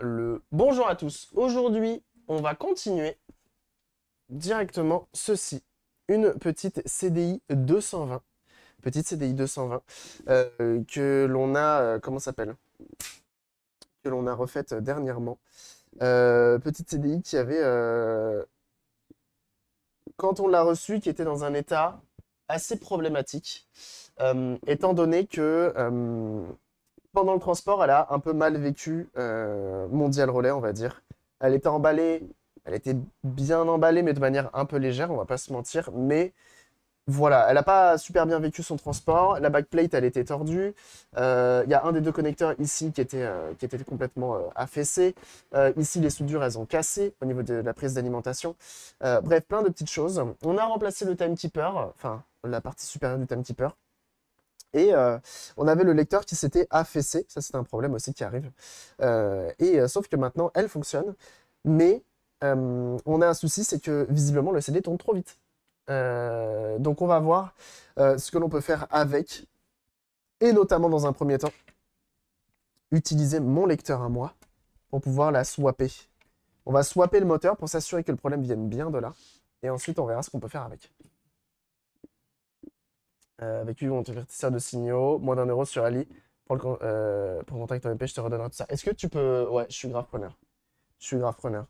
le bonjour à tous. Aujourd'hui, on va continuer directement ceci. Une petite CDI 220. Petite CDI 220 que l'on a, comment ça s'appelle? Que l'on a refaite dernièrement. Petite CDI qui avait, quand on l'a reçue, qui était dans un état assez problématique, étant donné que pendant le transport, elle a un peu mal vécu Mondial Relais, on va dire. Elle était emballée, elle était bien emballée, mais de manière un peu légère, on va pas se mentir. Mais voilà, elle n'a pas super bien vécu son transport. La backplate, elle était tordue. Il y a un des deux connecteurs ici qui était complètement affaissé. Ici, les soudures, elles ont cassé au niveau de la prise d'alimentation. Bref, plein de petites choses. On a remplacé le timekeeper, enfin, la partie supérieure du timekeeper. Et on avait le lecteur qui s'était affaissé. Ça, c'est un problème aussi qui arrive. Sauf que maintenant, elle fonctionne. Mais on a un souci, c'est que visiblement, le CD tourne trop vite. Donc on va voir ce que l'on peut faire avec, et notamment dans un premier temps, utiliser mon lecteur à moi pour pouvoir la swapper. On va swapper le moteur pour s'assurer que le problème vienne bien de là, et ensuite on verra ce qu'on peut faire avec. Avec lui, on te convertisseur de signaux, moins d'1 € sur Ali. Pour contact MP, je te redonnerai tout ça. Est-ce que tu peux... Ouais, je suis grave preneur. Je suis grave preneur.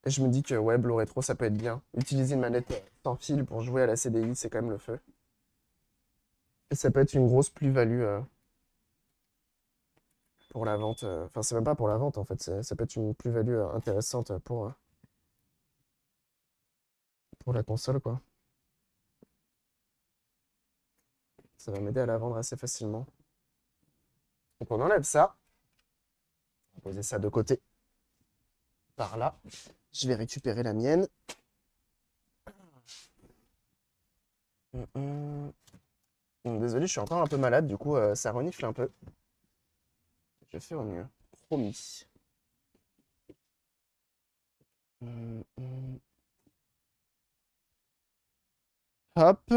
Et je me dis que ouais, Blue Retro, ça peut être bien. Utiliser une manette sans fil pour jouer à la CDI, c'est quand même le feu. Et ça peut être une grosse plus-value pour la vente. Enfin, c'est même pas pour la vente, en fait. Ça peut être une plus-value intéressante pour la console, quoi. Ça va m'aider à la vendre assez facilement. Donc on enlève ça. On va poser ça de côté. Par là. Je vais récupérer la mienne. Désolé, je suis encore un peu malade, du coup ça renifle un peu. Je fais au mieux, promis. Hop.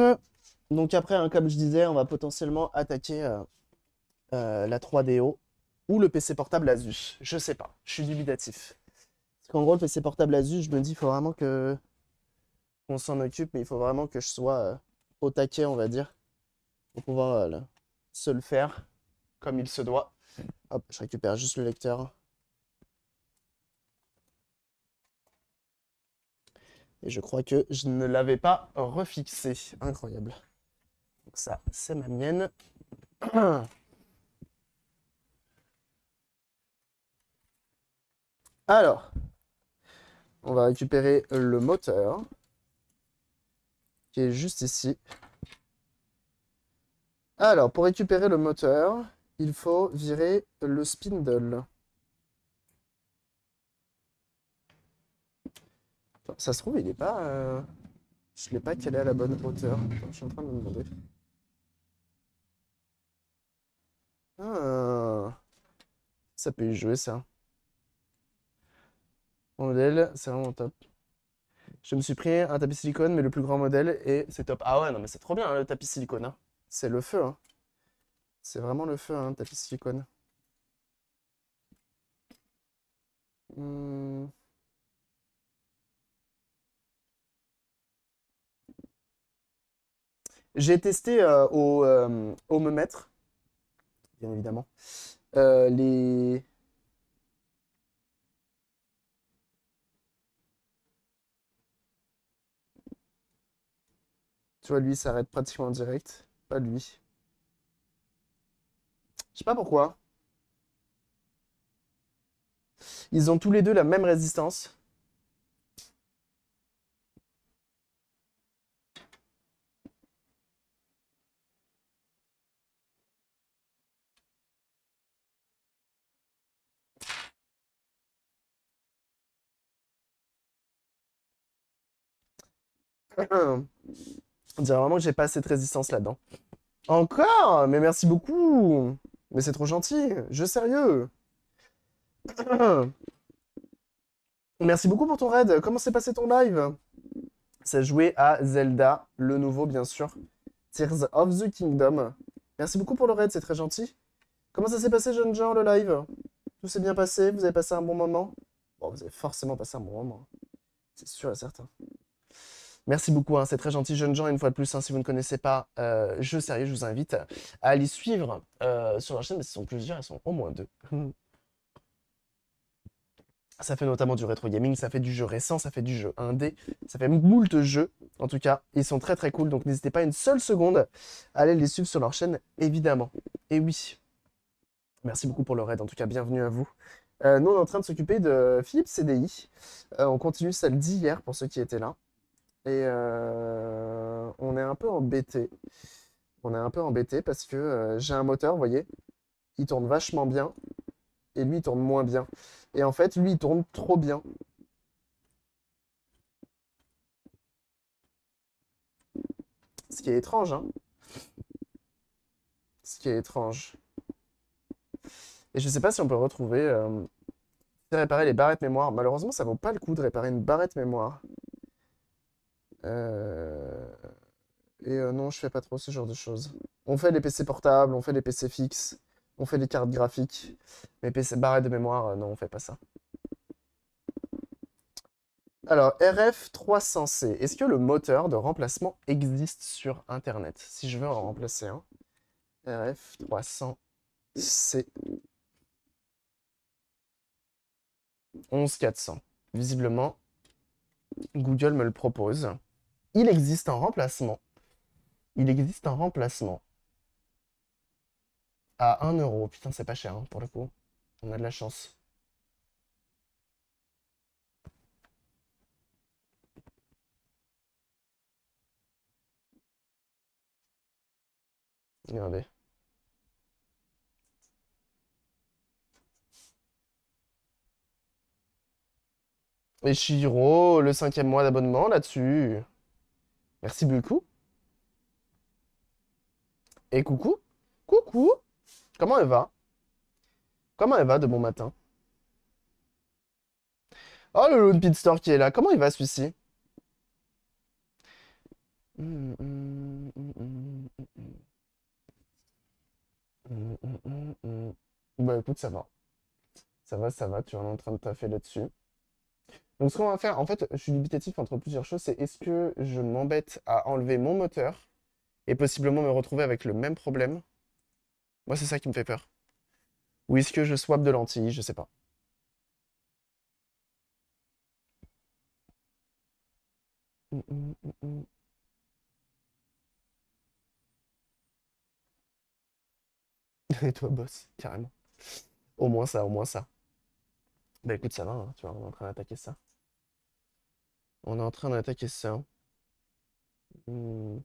Donc après, hein, comme je disais, on va potentiellement attaquer la 3DO ou le PC portable Asus. Je sais pas, je suis dubitatif. Parce qu'en gros, le PC portable Asus, je me dis, il faut vraiment qu'on s'en occupe, mais il faut vraiment que je sois au taquet, on va dire, pour pouvoir se le faire comme il se doit. Hop, je récupère juste le lecteur. Et je crois que je ne l'avais pas refixé. Incroyable. Donc ça, c'est ma mienne. Alors, on va récupérer le moteur, qui est juste ici. Alors, pour récupérer le moteur, il faut virer le spindle. Ça se trouve, il n'est pas... Je ne l'ai pas calé à la bonne hauteur. Attends, je suis en train de me demander. Ah, ça peut y jouer, ça. Mon modèle, c'est vraiment top. Je me suis pris un tapis silicone, mais le plus grand modèle, et c'est top. Ah ouais, non, mais c'est trop bien, hein, le tapis silicone. Hein. C'est le feu. Hein. C'est vraiment le feu, hein, le tapis silicone. J'ai testé au ohmomètre, bien évidemment, les... Tu vois, lui, il s'arrête pratiquement en direct. Pas lui. Je sais pas pourquoi. Ils ont tous les deux la même résistance. On dirait vraiment que j'ai pas assez de résistance là-dedans. Encore? Mais merci beaucoup! Mais c'est trop gentil! Jeu sérieux! Merci beaucoup pour ton raid. Comment s'est passé ton live? Ça jouait à Zelda, le nouveau bien sûr. Tears of the Kingdom. Merci beaucoup pour le raid, c'est très gentil. Comment ça s'est passé, jeune gens, le live? Tout s'est bien passé? Vous avez passé un bon moment? Bon, vous avez forcément passé un bon moment. C'est sûr et certain. Merci beaucoup, hein, c'est très gentil, jeunes gens. Une fois de plus, hein, si vous ne connaissez pas Jeux Sérieux, je vous invite à aller suivre sur leur chaîne, mais ce sont plusieurs, elles sont au moins deux. Ça fait notamment du rétro gaming, ça fait du jeu récent, ça fait du jeu indé, ça fait moult jeux, en tout cas. Ils sont très très cool, donc n'hésitez pas une seule seconde à aller les suivre sur leur chaîne, évidemment. Et oui, merci beaucoup pour le raid, en tout cas, bienvenue à vous. Nous, on est en train de s'occuper de Philips CDI. On continue celle d'hier, pour ceux qui étaient là. Et on est un peu embêté. On est un peu embêté parce que j'ai un moteur, vous voyez, il tourne vachement bien, et lui, il tourne moins bien. Et en fait, lui, il tourne trop bien. Ce qui est étrange, hein. Ce qui est étrange. Et je sais pas si on peut retrouver... réparer les barrettes mémoire. Malheureusement, ça vaut pas le coup de réparer une barrette mémoire. Euh, Et non, je fais pas trop ce genre de choses. On fait les PC portables, on fait les PC fixes, on fait les cartes graphiques. Mais PC barrettes de mémoire, non, on fait pas ça. Alors, RF300C, est-ce que le moteur de remplacement existe sur Internet? Si je veux en remplacer un, RF300C 11400. Visiblement, Google me le propose. Il existe un remplacement. Il existe un remplacement à 1 €. Putain, c'est pas cher, hein, pour le coup. On a de la chance. Regardez. Et Chiro, le 5e mois d'abonnement là-dessus. Merci beaucoup. Et coucou. Coucou. Comment elle va? Comment elle va de bon matin? Oh, le Lone Pit Store qui est là. Comment il va celui-ci? Bah écoute, ça va. Ça va, ça va. Tu es en train de taffer là-dessus. Donc ce qu'on va faire, en fait, je suis dubitatif entre plusieurs choses. C'est est-ce que je m'embête à enlever mon moteur et possiblement me retrouver avec le même problème? Moi, c'est ça qui me fait peur. Ou est-ce que je swap de lentilles? Je sais pas. Et toi, boss, carrément. Au moins ça, au moins ça. Bah écoute, ça va, hein, tu vois, on est en train d'attaquer ça. On est en train d'attaquer ça. Hmm.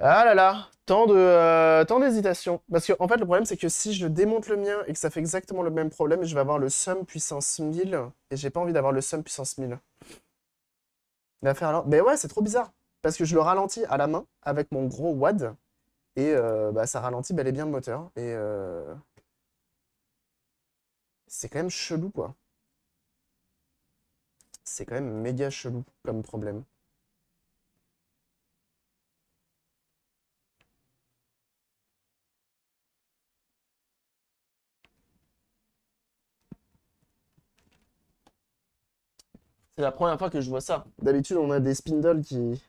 Ah là là, tant d'hésitation. Parce que, en fait, le problème, c'est que si je démonte le mien et que ça fait exactement le même problème, je vais avoir le sum puissance 1000, et j'ai pas envie d'avoir le sum puissance 1000. Il va faire alors... Mais ouais, c'est trop bizarre. Parce que je le ralentis à la main avec mon gros WAD, et bah, ça ralentit bel et bien le moteur. Et c'est quand même chelou, quoi. C'est quand même méga chelou comme problème. C'est la première fois que je vois ça. D'habitude, on a des spindles qui...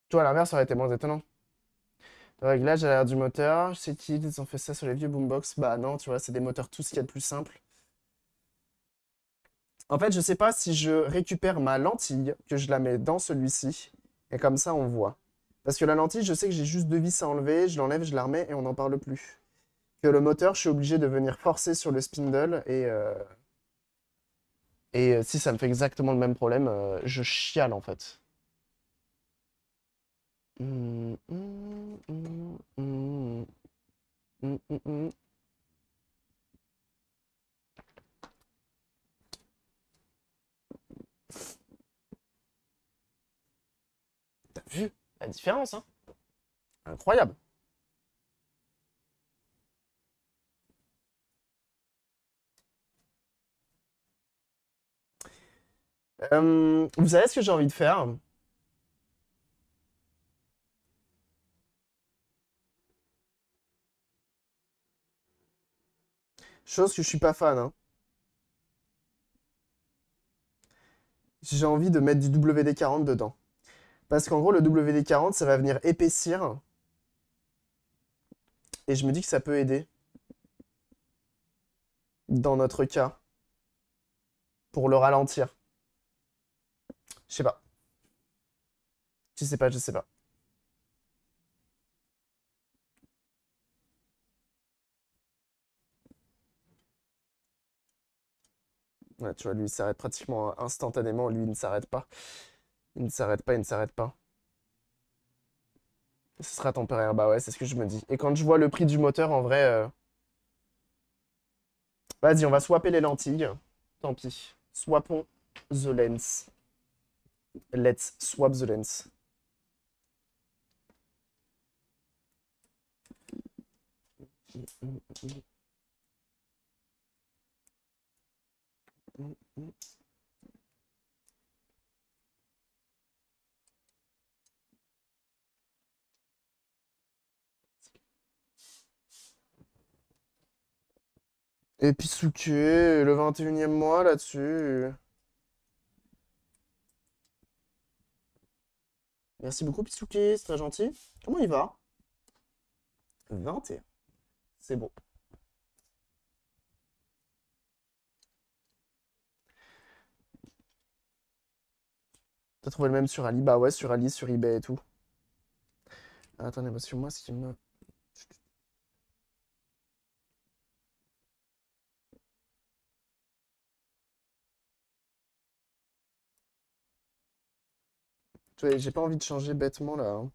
Tu vois, à l'inverse, ça aurait été moins étonnant. Le réglage à l'arrière du moteur, je sais qu'ils ont fait ça sur les vieux boombox. Bah non, tu vois, c'est des moteurs tout ce qu'il y a de plus simple. En fait, je sais pas si je récupère ma lentille, que je la mets dans celui-ci, et comme ça, on voit. Parce que la lentille, je sais que j'ai juste deux vis à enlever, je l'enlève, je la remets, et on n'en parle plus. Que le moteur, je suis obligé de venir forcer sur le spindle, et si ça me fait exactement le même problème, je chiale, en fait. Mm, mm, mm, mm, mm, mm, mm. T'as vu la différence, hein? Incroyable. Vous savez ce que j'ai envie de faire? Chose que je suis pas fan, hein. J'ai envie de mettre du WD-40 dedans. Parce qu'en gros, le WD-40, ça va venir épaissir. Et je me dis que ça peut aider. Dans notre cas. Pour le ralentir. Je sais pas. Je sais pas, je sais pas. Ouais, tu vois, lui, il s'arrête pratiquement instantanément. Lui, il ne s'arrête pas. Il ne s'arrête pas, il ne s'arrête pas. Ce sera temporaire. Bah ouais, c'est ce que je me dis. Et quand je vois le prix du moteur, en vrai... Vas-y, on va swapper les lentilles. Tant pis. Swappons the lens. Let's swap the lens. Et Pisuke, le 21e mois là-dessus. Merci beaucoup, Pisuke, c'est très gentil. Comment il va? 21. C'est bon. T'as trouvé le même sur Ali? Bah ouais, sur Ali, sur eBay et tout. Ah, attendez, parce que moi, ce qui me... Tu vois, j'ai pas envie de changer bêtement là, hein.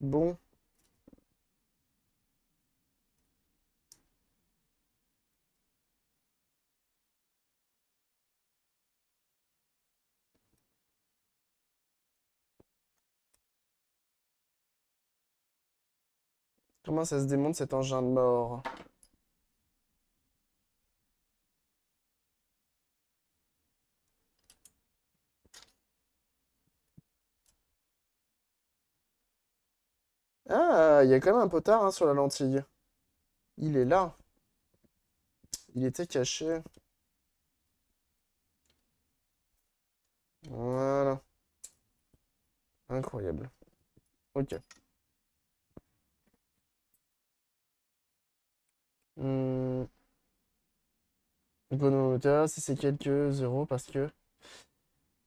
Bon. Comment ça se démonte cet engin de mort? Ah, il y a quand même un potard hein, sur la lentille. Il est là. Il était caché. Voilà. Incroyable. Ok. Hmm. Chronomètre, si c'est quelques euros parce que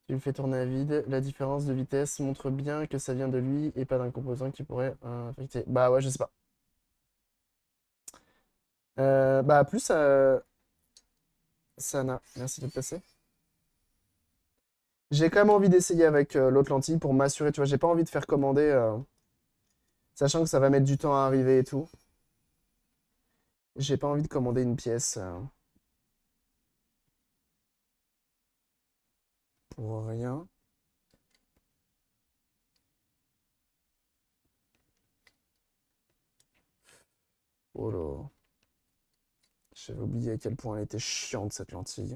tu le fais tourner à vide, la différence de vitesse montre bien que ça vient de lui et pas d'un composant qui pourrait affecter. Bah ouais, je sais pas. Bah plus Sana, merci de te passer. J'ai quand même envie d'essayer avec l'autre lentille pour m'assurer, tu vois, j'ai pas envie de faire commander, sachant que ça va mettre du temps à arriver et tout. J'ai pas envie de commander une pièce pour rien. Oh là. J'avais oublié à quel point elle était chiante cette lentille.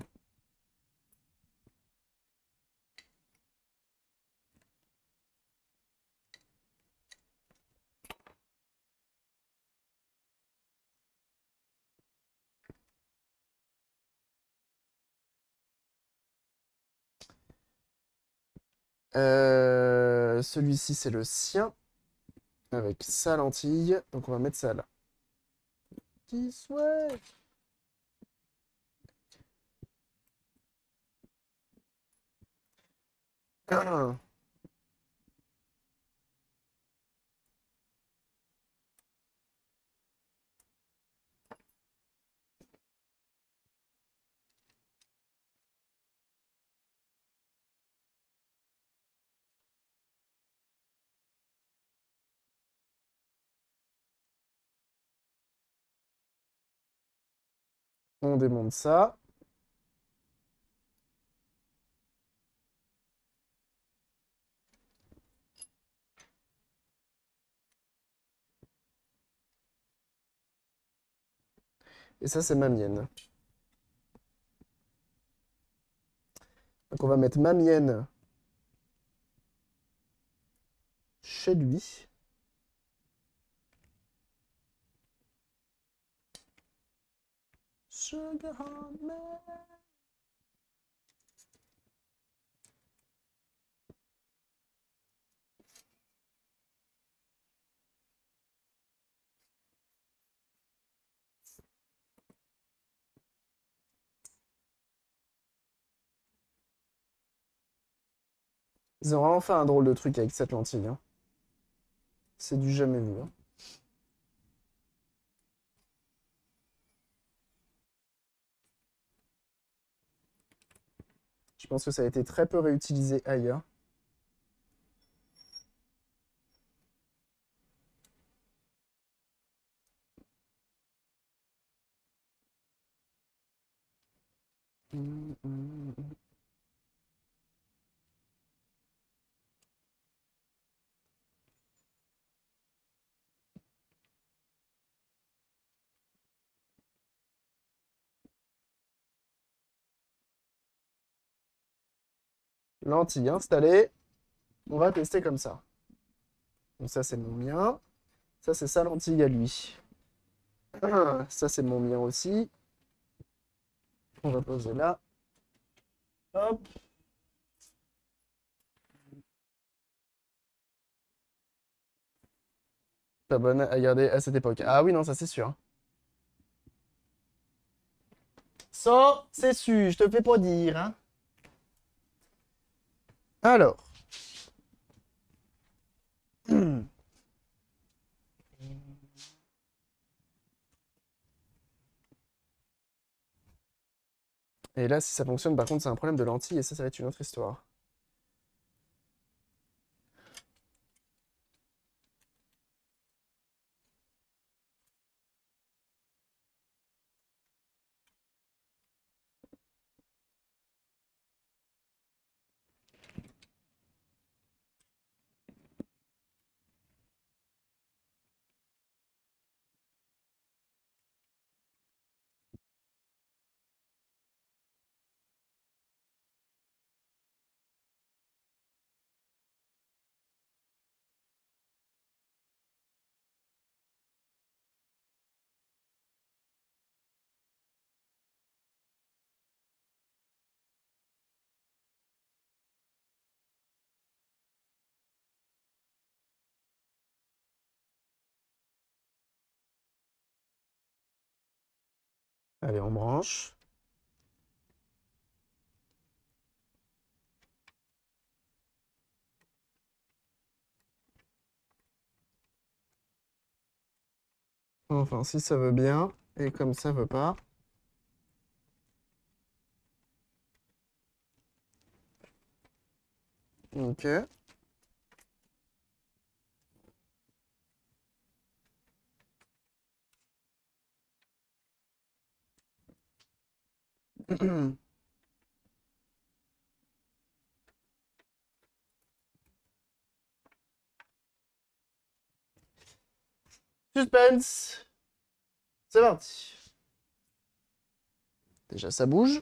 Celui-ci, c'est le sien, avec sa lentille. Donc on va mettre ça là. Qui souhaite? On démonte ça. Et ça, c'est ma mienne. Donc on va mettre ma mienne chez lui. Sugar on me. Ils ont vraiment fait un drôle de truc avec cette lentille, hein. C'est du jamais vu, hein. Je pense que ça a été très peu réutilisé ailleurs. Lentille installée. On va tester comme ça. Donc ça, c'est mon mien. Ça, c'est sa lentille à lui. Ça, c'est mon mien aussi. On va poser là. Hop. Pas bonne à garder à cette époque. Ah oui, non, ça, c'est sûr. Ça, c'est sûr. Je te fais pas dire, hein. Alors. Et là, si ça fonctionne, par contre, c'est un problème de lentille et ça va être une autre histoire. Allez, on branche. Enfin, si ça veut bien, et comme ça veut pas. Ok. Suspense. C'est parti. Déjà, ça bouge.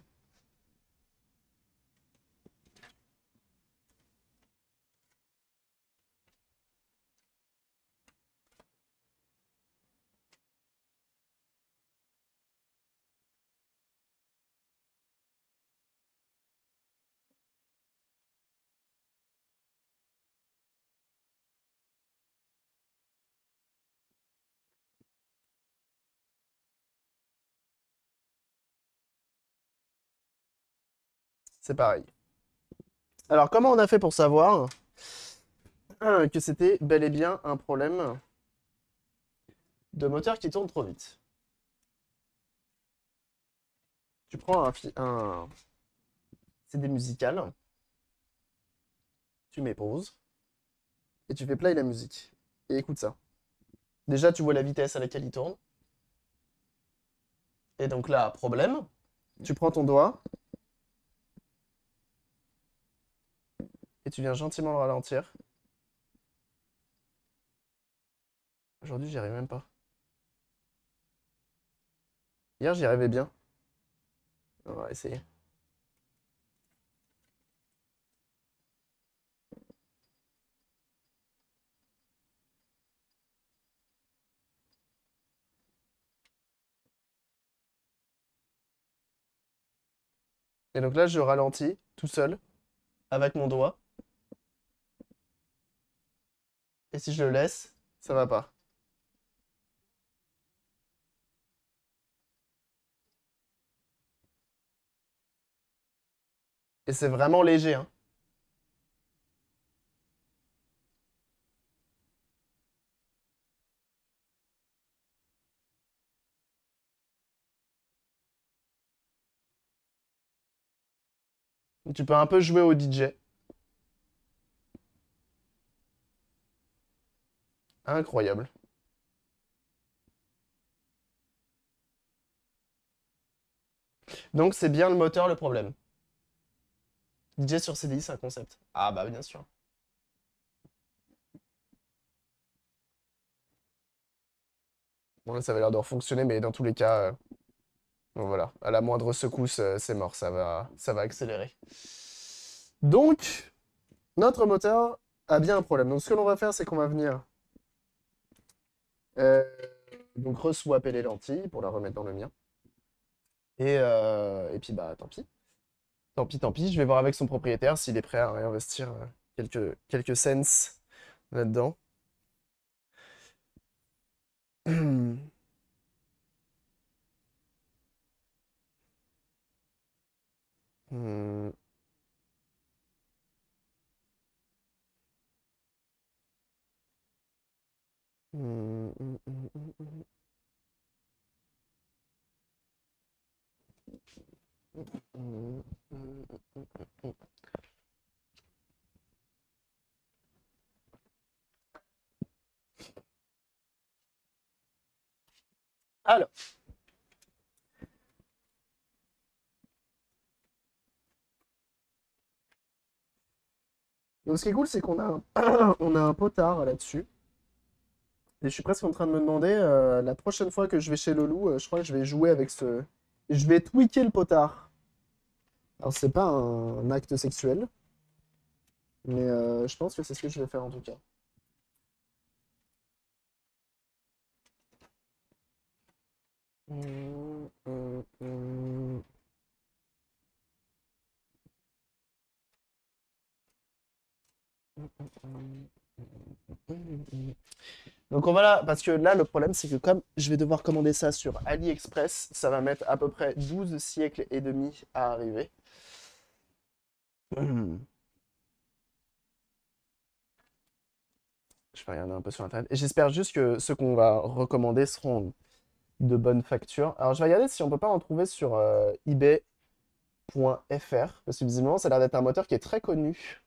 C'est pareil. Alors, comment on a fait pour savoir que c'était bel et bien un problème de moteur qui tourne trop vite? Tu prends un CD musical, tu mets pause, et tu fais play la musique. Et écoute ça. Déjà, tu vois la vitesse à laquelle il tourne. Et donc là, problème, tu prends ton doigt, et tu viens gentiment le ralentir. Aujourd'hui, j'y arrive même pas. Hier, j'y arrivais bien. On va essayer. Et donc là, je ralentis tout seul, avec mon doigt. Et si je le laisse, ça va pas. Et c'est vraiment léger, hein. Tu peux un peu jouer au DJ. Incroyable. Donc c'est bien le moteur le problème. DJ sur CDI, c'est un concept. Ah bah bien sûr. Bon là, ça avait l'air de fonctionner, mais dans tous les cas, bon, voilà, à la moindre secousse, c'est mort, ça va accélérer. Donc, notre moteur a bien un problème. Donc ce que l'on va faire, c'est qu'on va venir euh, donc re-swapper les lentilles pour la remettre dans le mien. Et puis bah tant pis. Tant pis, tant pis. Je vais voir avec son propriétaire s'il est prêt à réinvestir quelques cents là-dedans. Hmm. Hmm, hmm, hmm, hmm, hmm. Hmm, hmm, hmm, hmm. Alors, donc ce qui est cool, c'est qu'on a on a un potard là-dessus. Et je suis presque en train de me demander, la prochaine fois que je vais chez Lolou, je crois que je vais jouer avec ce... Je vais tweaker le potard. Alors, c'est pas un acte sexuel, mais je pense que c'est ce que je vais faire en tout cas. Hum, hum, hum. Donc on va là, parce que là le problème c'est que comme je vais devoir commander ça sur AliExpress, ça va mettre à peu près 12 siècles et demi à arriver. Je vais regarder un peu sur internet. Et j'espère juste que ceux qu'on va recommander seront de bonne facture. Alors je vais regarder si on peut pas en trouver sur ebay.fr, parce que visiblement ça a l'air d'être un moteur qui est très connu.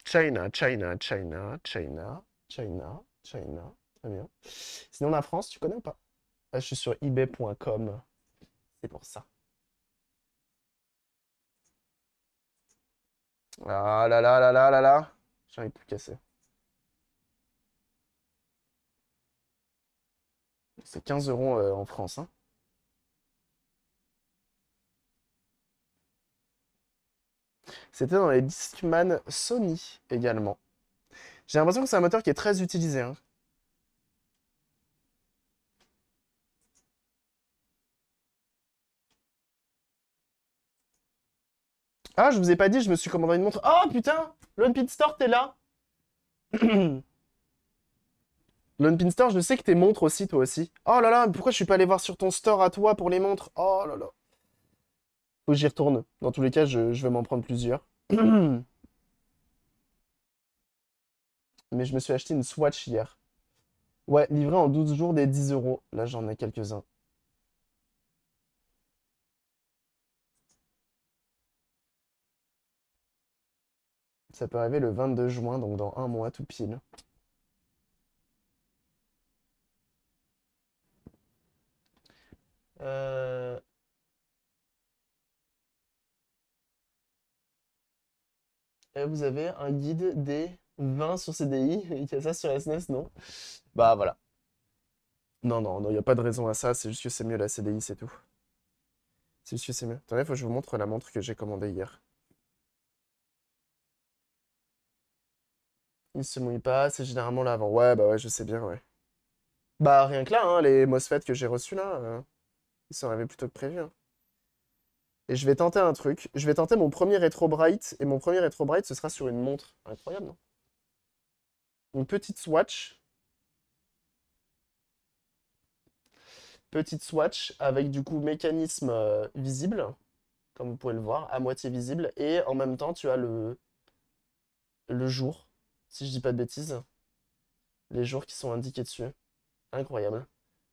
China, China, China, China, China, China. Très bien. Sinon la France, tu connais ou pas? Ah, je suis sur ebay.com. C'est pour ça. Ah là là là là là là. J'ai envie de tout casser. C'est 15 euros en France, hein. C'était dans les Discman Sony également. J'ai l'impression que c'est un moteur qui est très utilisé, hein. Ah, je vous ai pas dit, je me suis commandé une montre. Oh putain, Lone Pit Store, t'es là. Lone Pin Store, je sais que tes montres aussi, toi aussi. Oh là là, pourquoi je suis pas allé voir sur ton store à toi pour les montres? Oh là là. Faut que j'y retourne. Dans tous les cas, je vais m'en prendre plusieurs. Mais je me suis acheté une Swatch hier. Ouais, livré en 12 jours des 10 euros. Là, j'en ai quelques-uns. Ça peut arriver le 22 juin, donc dans un mois tout pile. Euh, Vous avez un guide des 20 sur CDI. Il y a ça sur SNES, non? Bah voilà. Non, non, non, il n'y a pas de raison à ça. C'est juste que c'est mieux la CDI, c'est tout. C'est juste que c'est mieux. Attendez, faut que je vous montre la montre que j'ai commandée hier. Il se mouille pas, c'est généralement l'avant. Ouais, bah ouais, je sais bien, ouais. Bah rien que là, hein, les MOSFET que j'ai reçus là, ils sont arrivés plus tôt que prévu, hein. Et je vais tenter un truc. Je vais tenter mon premier Retro Bright. Et mon premier Retro Bright, ce sera sur une montre. Incroyable, non? Une petite Swatch. Petite Swatch avec du coup mécanisme visible, comme vous pouvez le voir, à moitié visible. Et en même temps, tu as le jour, si je dis pas de bêtises. Les jours qui sont indiqués dessus. Incroyable.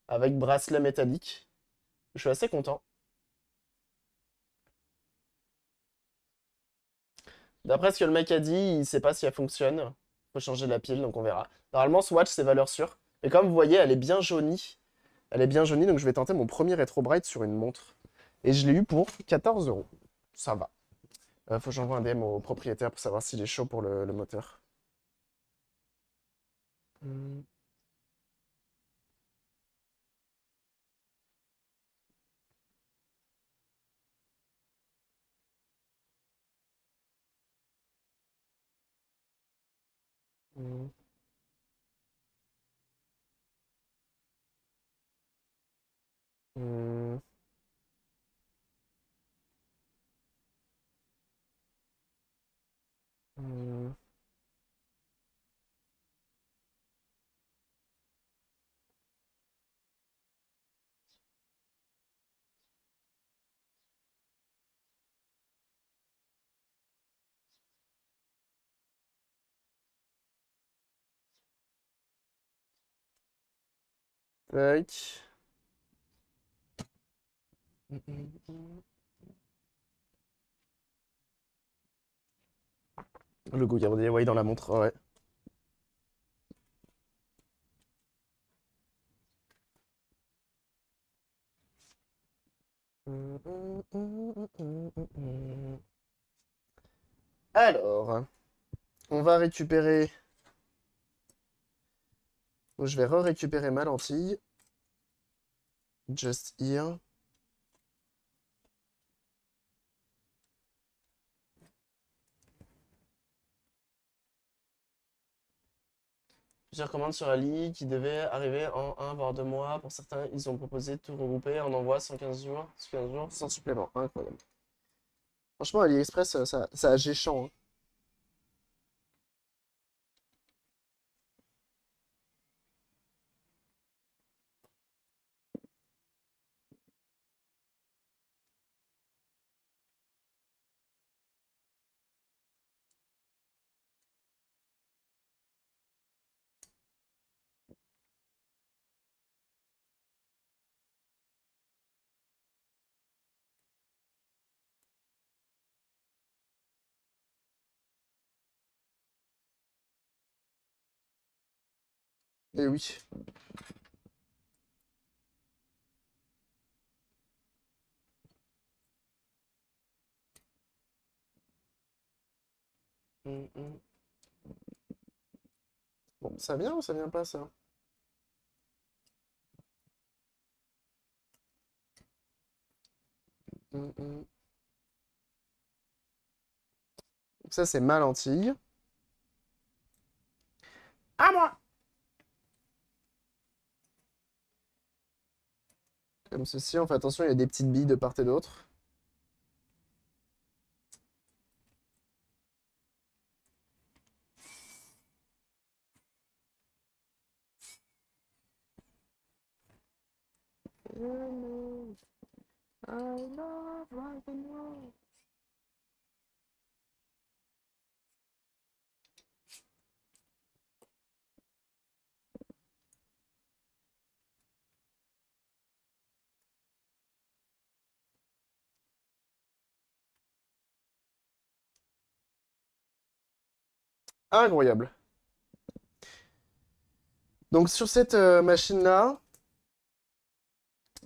Avec bracelet métallique. Je suis assez content. D'après ce que le mec a dit, il sait pas si elle fonctionne. Faut changer la pile, donc on verra. Normalement, Swatch, c'est valeur sûre. Mais comme vous voyez, elle est bien jaunie. Elle est bien jaunie, donc je vais tenter mon premier Retro Bright sur une montre. Et je l'ai eu pour 14 euros. Ça va. Faut que j'envoie un DM au propriétaire pour savoir s'il est chaud pour le moteur. Hmm. Hmm. Hmm. Hmm. Tac. Hmm, hmm, hmm. Le goût Gabriel, ouais, dans la montre, ouais. Hmm, hmm, hmm, hmm, hmm, hmm. Alors, on va récupérer. Je vais récupérer ma lentille. Just here. Plusieurs commandes sur Ali qui devaient arriver en un voire 2 mois. Pour certains, ils ont proposé de tout regrouper en envoi 115 jours, 115 jours sans supplément. Incroyable. Franchement, AliExpress, ça a géchant, hein. Et oui. Mm, mm. Bon, ça vient ou ça vient pas, ça? Mm, mm. Ça, c'est ma lentille. À moi! Comme ceci, on fait attention, il y a des petites billes de part et d'autre. I love rock and roll. Incroyable. Donc sur cette machine-là,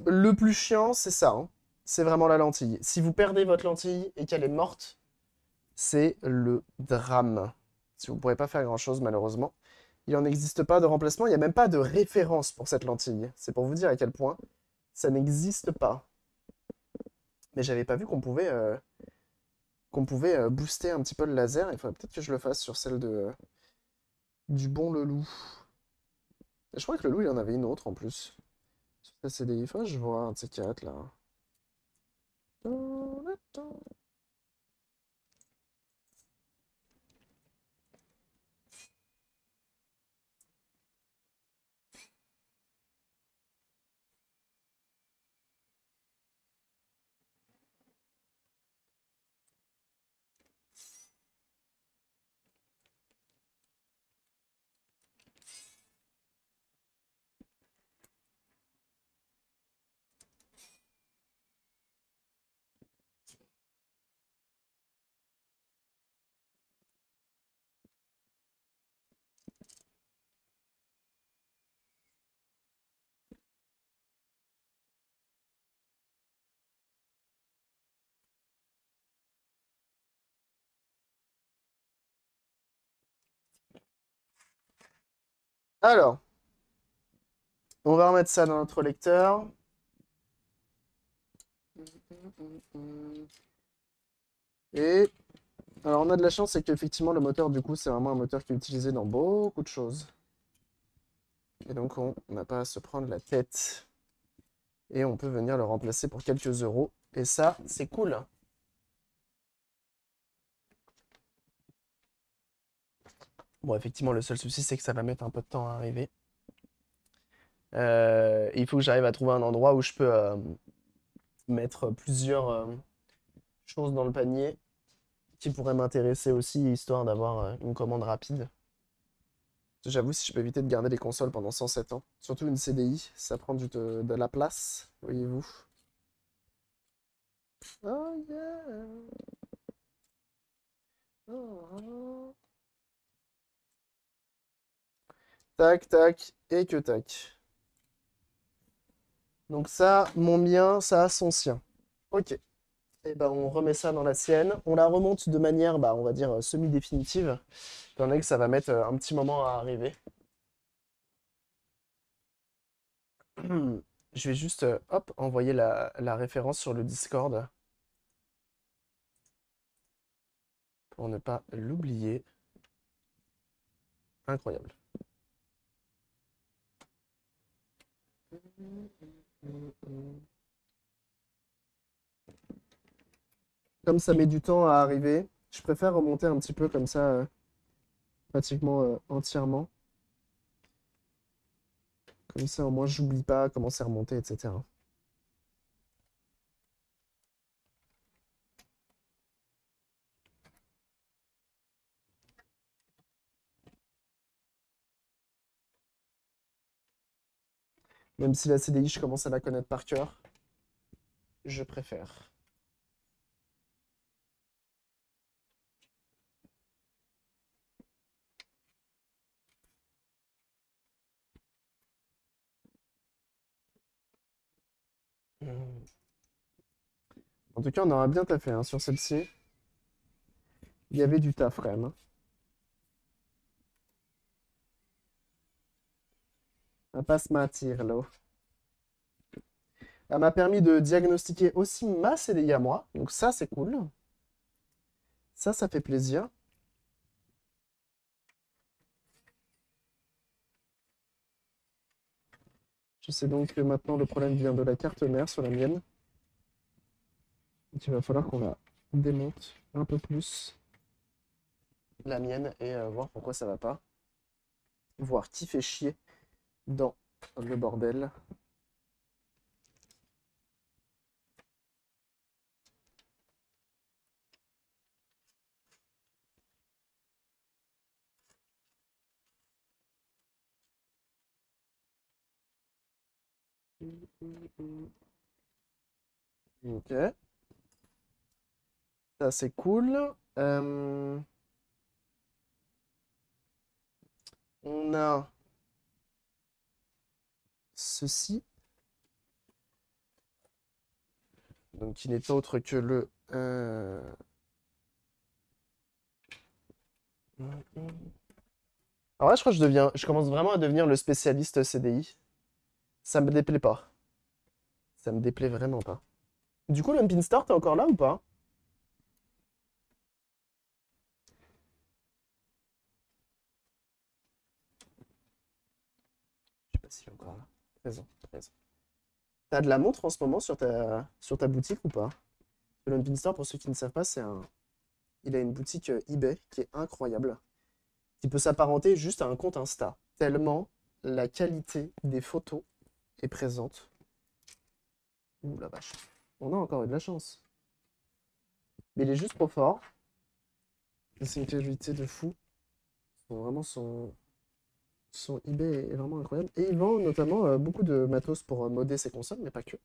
le plus chiant, c'est ça, hein. C'est vraiment la lentille. Si vous perdez votre lentille et qu'elle est morte, c'est le drame. Si vous ne pourrez pas faire grand-chose, malheureusement. Il n'en existe pas de remplacement, il n'y a même pas de référence pour cette lentille. C'est pour vous dire à quel point ça n'existe pas. Mais j'avais pas vu qu'on pouvait booster un petit peu le laser. Il faudrait peut-être que je le fasse sur celle du bon le loup. Je crois que le loup, il y en avait une autre en plus. Sur la CDI, faut que je vois un de ces quatre là. Alors, on va remettre ça dans notre lecteur. Et alors on a de la chance, c'est qu'effectivement le moteur du coup c'est vraiment un moteur qui est utilisé dans beaucoup de choses. Et donc on n'a pas à se prendre la tête. Et on peut venir le remplacer pour quelques euros. Et ça, c'est cool. Bon, effectivement, le seul souci, c'est que ça va mettre un peu de temps à arriver. Il faut que j'arrive à trouver un endroit où je peux mettre plusieurs choses dans le panier qui pourraient m'intéresser aussi, histoire d'avoir une commande rapide. J'avoue, si je peux éviter de garder les consoles pendant 107 ans, surtout une CDI, ça prend de la place, voyez-vous. Oh yeah! Oh. Tac, tac, et que tac. Donc ça, mon mien, ça a son sien. Ok. Et ben on remet ça dans la sienne. On la remonte de manière, bah, on va dire, semi-définitive, étant donné que ça va mettre un petit moment à arriver. Je vais juste, hop, envoyer la référence sur le Discord pour ne pas l'oublier. Incroyable. Comme ça met du temps à arriver, je préfère remonter un petit peu comme ça, pratiquement entièrement. Comme ça, au moins, j'oublie pas comment c'est remonté, etc. Même si la CDI, je commence à la connaître par cœur, je préfère. En tout cas, on aura bien taffé hein, sur celle-ci. Il y avait du taf quand même, hein. On va pas se mentir, là. Elle m'a permis de diagnostiquer aussi ma CDI à moi. Donc ça, c'est cool. Ça fait plaisir. Je sais donc que maintenant, le problème vient de la carte mère sur la mienne. Donc, il va falloir qu'on la démonte un peu plus. La mienne et voir pourquoi ça va pas. Voir qui fait chier dans le bordel. Ok, ça c'est cool. On a ceci, donc qui n'est autre que le. Alors là, je crois que je commence vraiment à devenir le spécialiste CDI. Ça me déplaît pas. Ça me déplaît vraiment pas. Du coup, l'Umpin Store, t'es encore là ou pas? Je sais pas s'il est encore là. 13 ans, 13 ans. T'as de la montre en ce moment sur ta boutique ou pas? Le Lumpin Store, pour ceux qui ne savent pas, il a une boutique eBay qui est incroyable, qui peut s'apparenter juste à un compte Insta, tellement la qualité des photos est présente. Ouh la vache. On a encore eu de la chance. Mais il est juste trop fort. C'est une qualité de fou. Vraiment, son eBay est vraiment incroyable. Et il vend notamment beaucoup de matos pour modder ses consoles, mais pas que.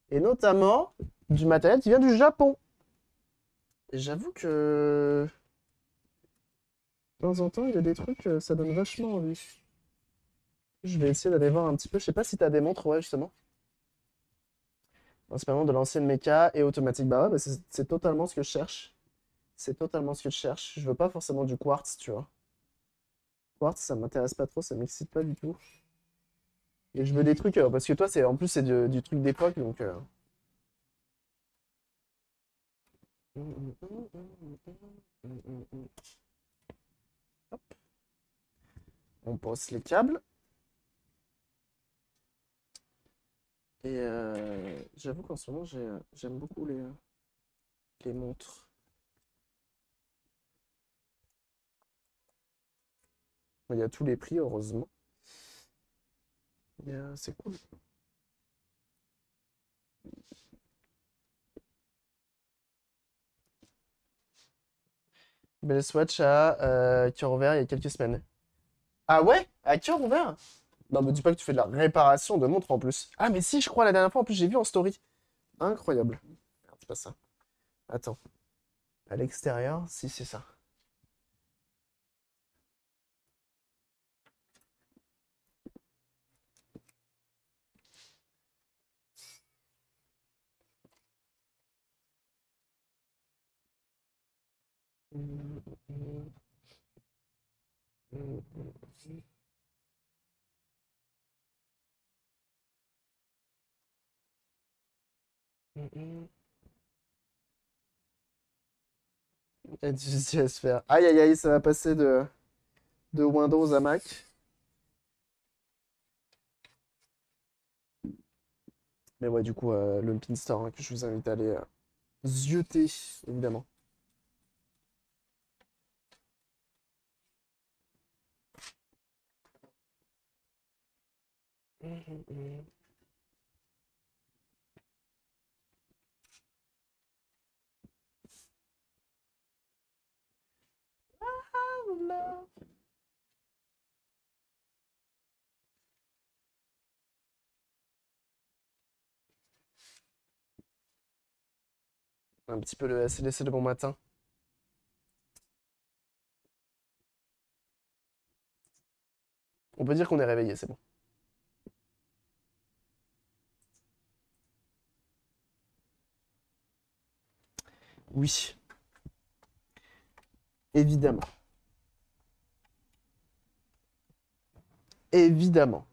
Et notamment du matériel qui vient du Japon. Et j'avoue que de temps en temps, il y a des trucs, ça donne vachement envie. Je vais essayer d'aller voir un petit peu. Je sais pas si t'as des montres, ouais, justement. Principalement de l'ancienne méca et automatique. Bah ouais, bah c'est totalement ce que je cherche. C'est totalement ce que je cherche. Je veux pas forcément du quartz, tu vois. Quartz, ça m'intéresse pas trop, ça m'excite pas du tout. Et je veux des trucs, parce que toi, en plus, c'est du truc d'époque, donc. Hop. On pose les câbles. Et j'avoue qu'en ce moment, j'aime beaucoup les montres. Il y a tous les prix, heureusement. Mais c'est cool. Belle Swatch à cœur ouvert il y a quelques semaines. Ah ouais? À cœur ouvert? Non, me dis pas que tu fais de la réparation de montres en plus. Ah, mais si, je crois, la dernière fois, en plus, j'ai vu en story. Incroyable. Merde, c'est pas ça. Attends. À l'extérieur, si, c'est ça. Et du JSPR. Aïe, aïe, aïe, ça va passer de Windows à Mac. Mais ouais, du coup, le Pin Store, hein, que je vous invite à aller zioter, évidemment. Un petit peu le SLC de bon matin. On peut dire qu'on est réveillé, c'est bon. Oui, évidemment. Évidemment.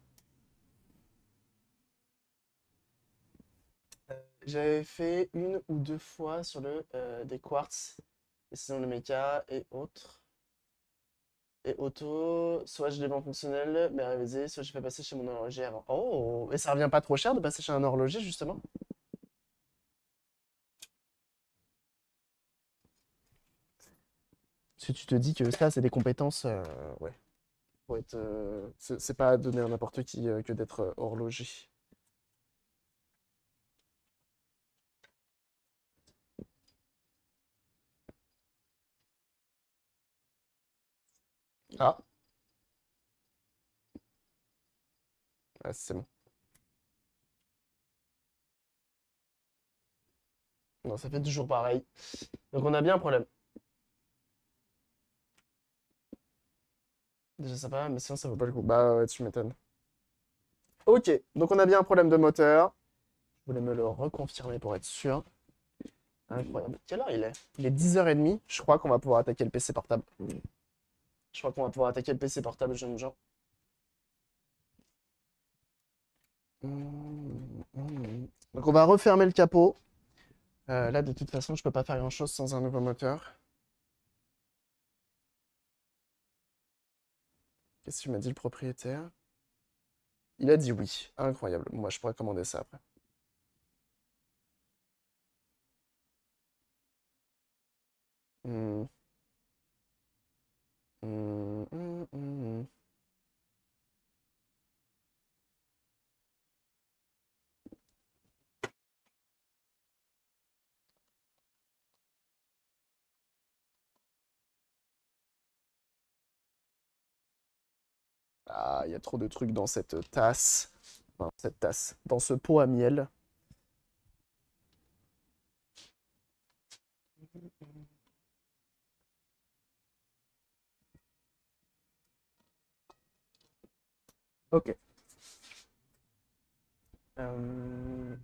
J'avais fait une ou deux fois sur des quartz, et sinon le mecha et autres. Et auto, soit je les vends fonctionnels, mais révisés, soit je fais passer chez mon horloger avant. Oh, et ça revient pas trop cher de passer chez un horloger, justement? Si tu te dis que ça, c'est des compétences, ouais. C'est pas à donner à n'importe qui que d'être horloger. Ah, ah, c'est bon. Non, ça fait toujours pareil. Donc on a bien un problème. Déjà ça va, mais sinon ça vaut pas le coup. Bah ouais, tu m'étonnes. Ok, donc on a bien un problème de moteur. Je voulais me le reconfirmer pour être sûr. Incroyable. Quelle heure il est? Il est 10h30. Je crois qu'on va pouvoir attaquer le PC portable. Je crois qu'on va pouvoir attaquer le PC portable, jeunes gens. Donc on va refermer le capot. Là, de toute façon, je peux pas faire grand-chose sans un nouveau moteur. Qu'est-ce qu'il m'a dit le propriétaire? Il a dit oui. Incroyable. Moi, je pourrais commander ça après. Hmm. Hmm. Ah, il y a trop de trucs dans cette tasse. Enfin, cette tasse. Dans ce pot à miel. Ok. Euh,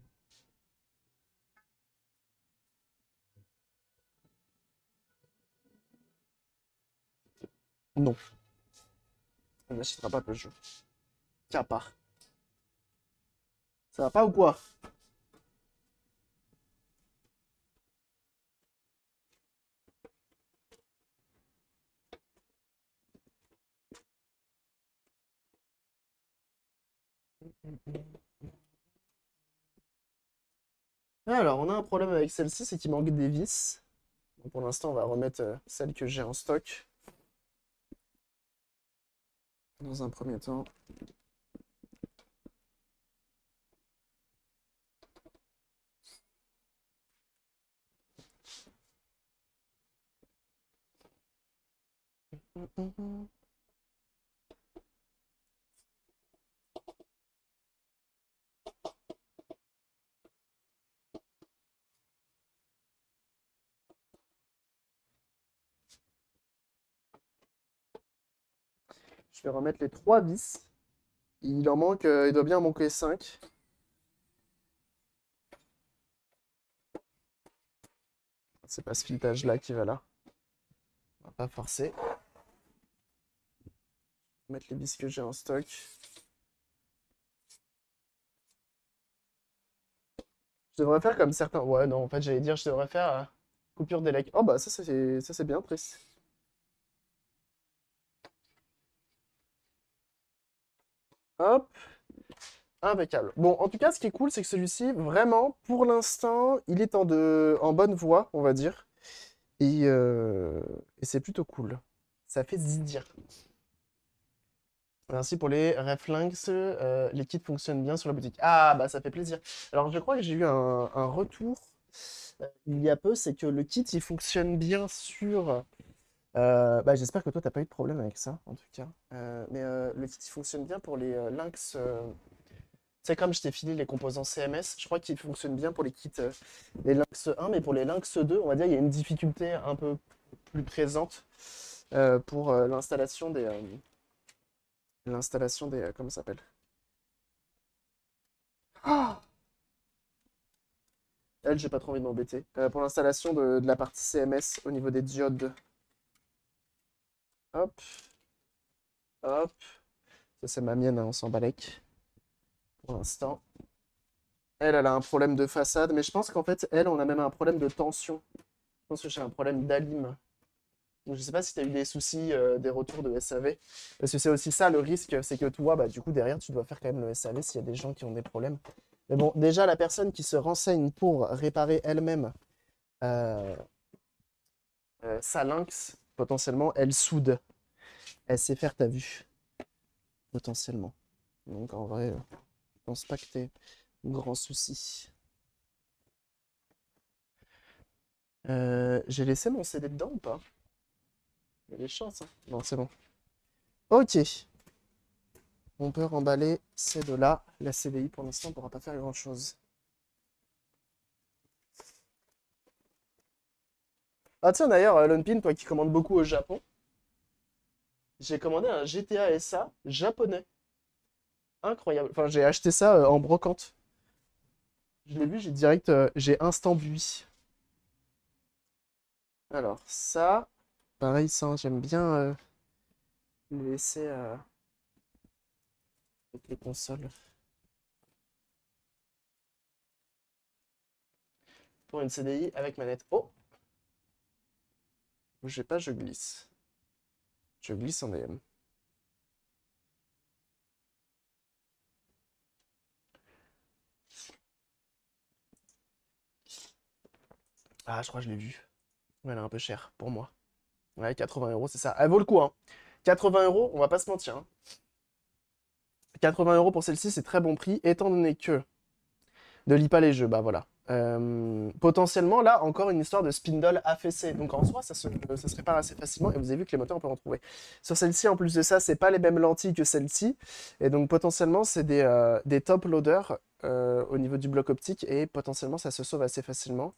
Non, on n'achètera pas Peugeot. Qu'à part. Ça va pas ou quoi? Alors, on a un problème avec celle-ci, c'est qu'il manque des vis. Donc, pour l'instant, on va remettre celle que j'ai en stock. Dans un premier temps. Je vais remettre les 3 vis. Il en manque, il doit bien en manquer 5. C'est pas ce filetage-là qui va là. On va pas forcer. Mettre les vis que j'ai en stock. Je devrais faire comme certains. Ouais, non, en fait, j'allais dire, je devrais faire coupure d'élec. Oh, bah, ça, c'est bien triste. Hop. Impeccable. Bon, en tout cas, ce qui est cool, c'est que celui-ci, vraiment, pour l'instant, il est en bonne voie, on va dire. Et c'est plutôt cool. Ça fait zidir. Merci pour les reflinks. Les kits fonctionnent bien sur la boutique. Ah, bah ça fait plaisir. Alors, je crois que j'ai eu un retour il y a peu, c'est que le kit, il fonctionne bien sur... bah, j'espère que toi, t'as pas eu de problème avec ça, en tout cas. Mais le kit, il fonctionne bien pour les Lynx... C'est comme je t'ai filé les composants CMS, je crois qu'il fonctionne bien pour les kits les Lynx 1, mais pour les Lynx 2, on va dire il y a une difficulté un peu plus présente pour l'installation des comment ça s'appelle? Ah, elle, j'ai pas trop envie de m'embêter. Pour l'installation de la partie CMS au niveau des diodes. Hop, hop. Ça, c'est ma mienne, hein, on s'en balèque pour l'instant. Elle a un problème de façade, mais je pense qu'en fait, elle, on a même un problème de tension. Je pense que j'ai un problème d'alim. Donc, je sais pas si tu as eu des soucis, des retours de SAV. Parce que c'est aussi ça le risque, c'est que toi, bah, du coup, derrière, tu dois faire quand même le SAV s'il y a des gens qui ont des problèmes. Mais bon, déjà, la personne qui se renseigne pour réparer elle-même euh, sa lynx, potentiellement, elle soude. Elle sait faire, t'as vu, potentiellement. Donc, en vrai, je pense pas que t'aies grand souci. J'ai laissé mon CD dedans ou pas? Il y a des chances, hein. Non, c'est bon. Ok. On peut remballer ces deux-là. La CDI, pour l'instant, ne pourra pas faire grand-chose. Ah tiens d'ailleurs, Lonpin, toi qui commandes beaucoup au Japon, j'ai commandé un GTA SA japonais. Incroyable. Enfin, j'ai acheté ça en brocante. Je l'ai vu, j'ai direct, j'ai instant bui. Alors ça, pareil, ça, j'aime bien le laisser avec les consoles. Pour une CDI avec manette. Oh, bougez pas, je glisse. Je glisse en DM. Ah, je crois que je l'ai vu. Ouais, elle est un peu chère pour moi. Ouais, 80 euros, c'est ça. Elle vaut le coup, hein. 80 euros, on va pas se mentir, hein. 80 euros pour celle-ci, c'est très bon prix, étant donné que ne lis pas les jeux, bah voilà. Potentiellement, là, encore une histoire de spindle affaissé. Donc en soi, ça se répare assez facilement. Et vous avez vu que les moteurs, on peut en trouver. Sur celle-ci, en plus de ça, c'est pas les mêmes lentilles que celle-ci. Et donc potentiellement, c'est des top loaders au niveau du bloc optique. Et potentiellement, ça se sauve assez facilement.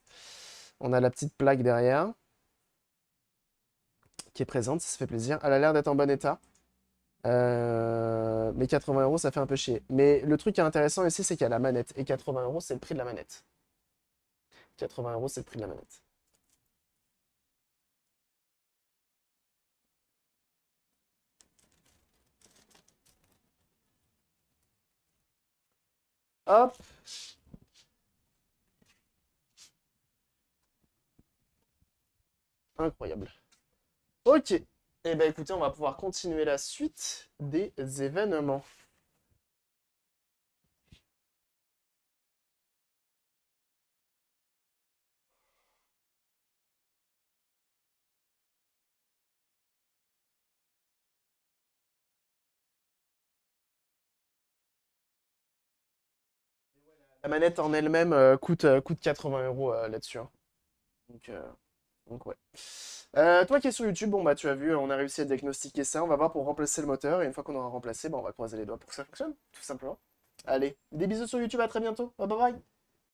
On a la petite plaque derrière qui est présente, ça fait plaisir. Elle a l'air d'être en bon état. Mais 80 euros, ça fait un peu chier. Mais le truc qui est intéressant ici, c'est qu'il y a la manette. Et 80 euros, c'est le prix de la manette. 80 euros, c'est le prix de la manette. Hop. Incroyable. Ok. Eh ben écoutez, on va pouvoir continuer la suite des événements. La manette en elle-même coûte 80 euros là-dessus, hein. Donc, euh, donc ouais. Toi qui es sur YouTube, bon bah tu as vu, on a réussi à diagnostiquer ça. On va voir pour remplacer le moteur. Et une fois qu'on aura remplacé, bah, on va croiser les doigts pour que ça fonctionne, tout simplement. Allez, des bisous sur YouTube, à très bientôt. Bye bye.